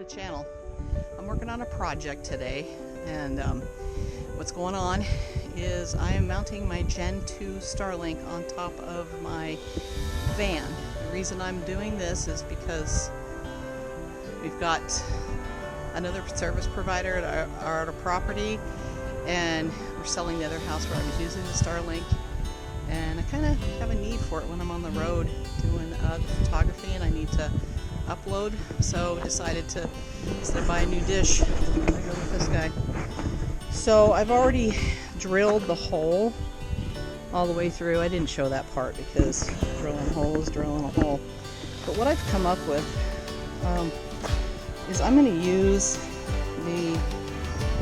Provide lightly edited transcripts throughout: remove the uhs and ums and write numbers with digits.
the channel. I'm working on a project today, and what's going on is I am mounting my Gen II Starlink on top of my van. The reason I'm doing this is because we've got another service provider at our property, and we're selling the other house where I was using the Starlink, and I kind of have a need for it when I'm on the road doing photography and I need to upload, so decided to, instead of buy a new dish, I'm gonna go with this guy. So I've already drilled the hole all the way through. I didn't show that part because drilling a hole is drilling a hole. But what I've come up with is I'm going to use the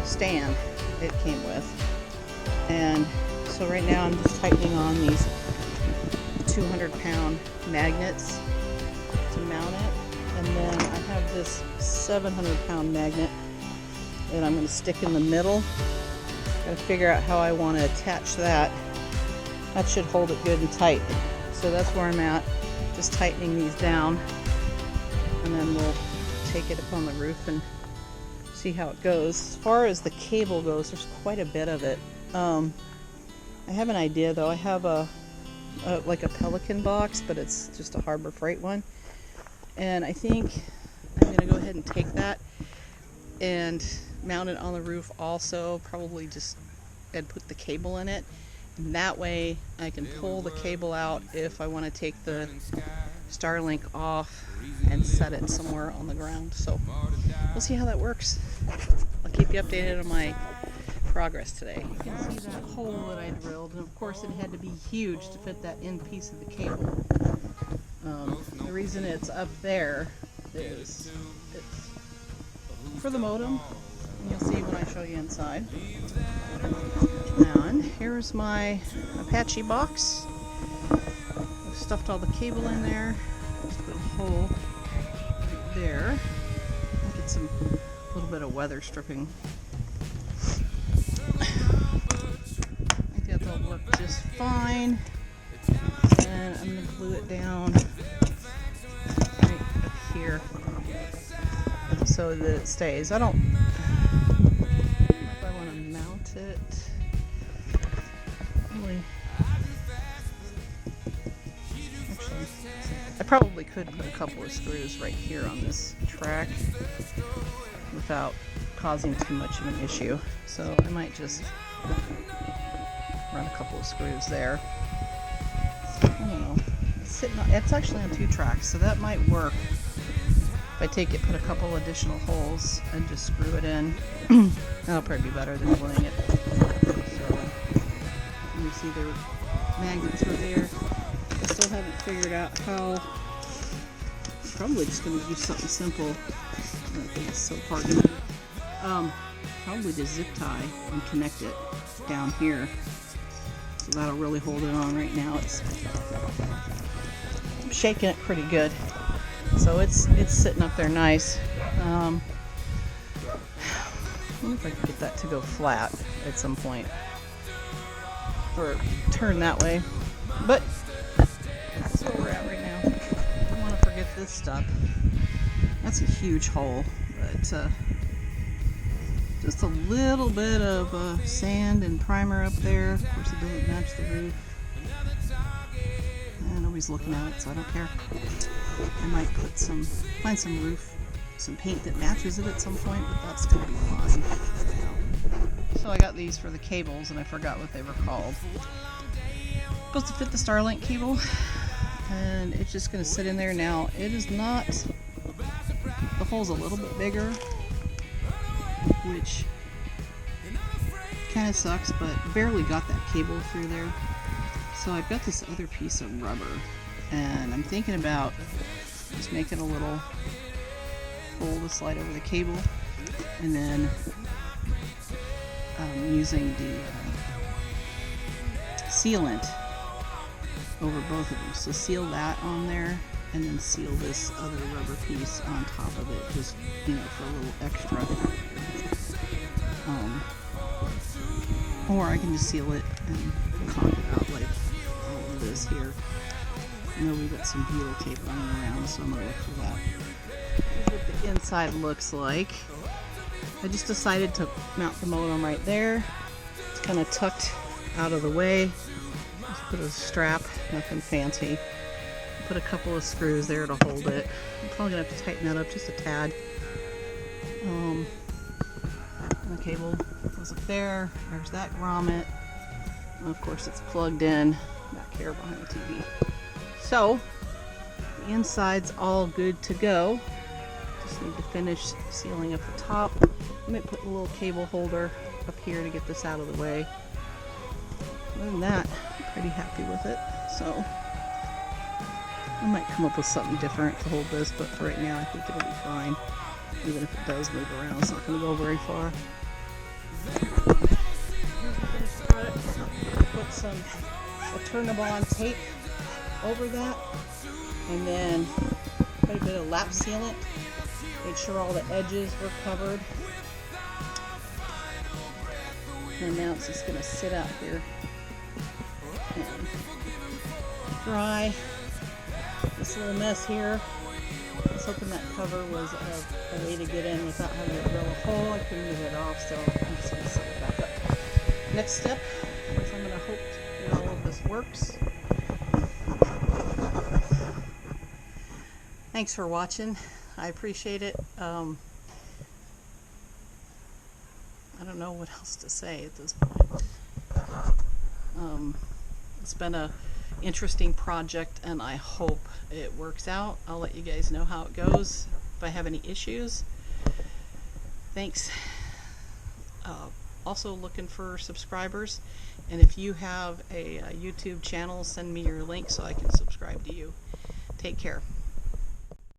stand it came with. And so right now I'm just tightening on these 200-pound magnets to mount it. And then I have this 700-pound magnet that I'm going to stick in the middle. Got to figure out how I want to attach that. That should hold it good and tight. So that's where I'm at, just tightening these down, and then we'll take it up on the roof and see how it goes. As far as the cable goes, there's quite a bit of it. I have an idea though. I have like a Pelican box, but it's just a Harbor Freight one, and I think I'm gonna go ahead and take that and mount it on the roof also, probably just and put the cable in it, and that way I can pull the cable out if I want to take the Starlink off and set it somewhere on the ground. So we'll see how that works. I'll keep you updated on my progress today. You can see that hole that I drilled, and of course it had to be huge to fit that end piece of the cable. The reason it's up there is it's for the modem, and you'll see when I show you inside. And here's my Apache box. I've stuffed all the cable in there. Just put a hole right there. Get some little bit of weather stripping. I think that'll work just fine. And I'm going to glue it down right up here so that it stays. I don't know if I want to mount it. Actually, I probably could put a couple of screws right here on this track without causing too much of an issue. So I might just run a couple of screws there. I don't know. It's actually on 2 tracks, so that might work. If I take it, put a couple additional holes, and just screw it in, that'll probably be better than gluing it. So you see the magnets are there. I still haven't figured out how. Probably just going to use something simple. I don't think it's so hard to do. Probably just zip tie and connect it down here. So that'll really hold it on. Right now I'm shaking it pretty good. So it's sitting up there nice. I wonder if I can get that to go flat at some point, or turn that way. But that's where we're at right now. I don't want to forget this stuff. That's a huge hole, but just a little bit of sand and primer up there. Of course, it doesn't match the roof. And nobody's looking at it, so I don't care. I might find some paint that matches it at some point, but that's going to be fine. So I got these for the cables, and I forgot what they were called. Supposed to fit the Starlink cable, and it's just going to sit in there. Now, it is not, the hole's a little bit bigger, which kind of sucks, but barely got that cable through there. So I've got this other piece of rubber, and I'm thinking about just making a little hole to slide over the cable, and then using the sealant over both of them. So seal that on there, and then seal this other rubber piece on top of it, just, you know, for a little extra. Or I can just seal it and caulk it out like all of this here. I know we've got some butyl tape running around, so I'm going to look for that. what the inside looks like. I just decided to mount the modem right there. It's kind of tucked out of the way. Just put a strap, nothing fancy. Put a couple of screws there to hold it. I'm probably gonna have to tighten that up just a tad. And the cable goes up there. There's that grommet. And of course, it's plugged in back here behind the TV. So the inside's all good to go. Just need to finish sealing up the top. I might put a little cable holder up here to get this out of the way. Other than that, I'm pretty happy with it. So I might come up with something different to hold this, but for right now I think it'll be fine. Even if it does move around, it's not going to go very far. Put some Eternabond tape over that, and then quite a bit of lap sealant. Make sure all the edges were covered. And now it's just going to sit out here and dry. This little mess here. I was hoping that cover was a way to get in without having to drill a hole. I couldn't get it off, so I'm just going to set it back up. Next step is I'm going to hope that all of this works. Thanks for watching. I appreciate it. I don't know what else to say at this point. It's been a interesting project, and I hope it works out. I'll let you guys know how it goes if I have any issues. Thanks. Also looking for subscribers, and if you have a YouTube channel, send me your link so I can subscribe to you. Take care.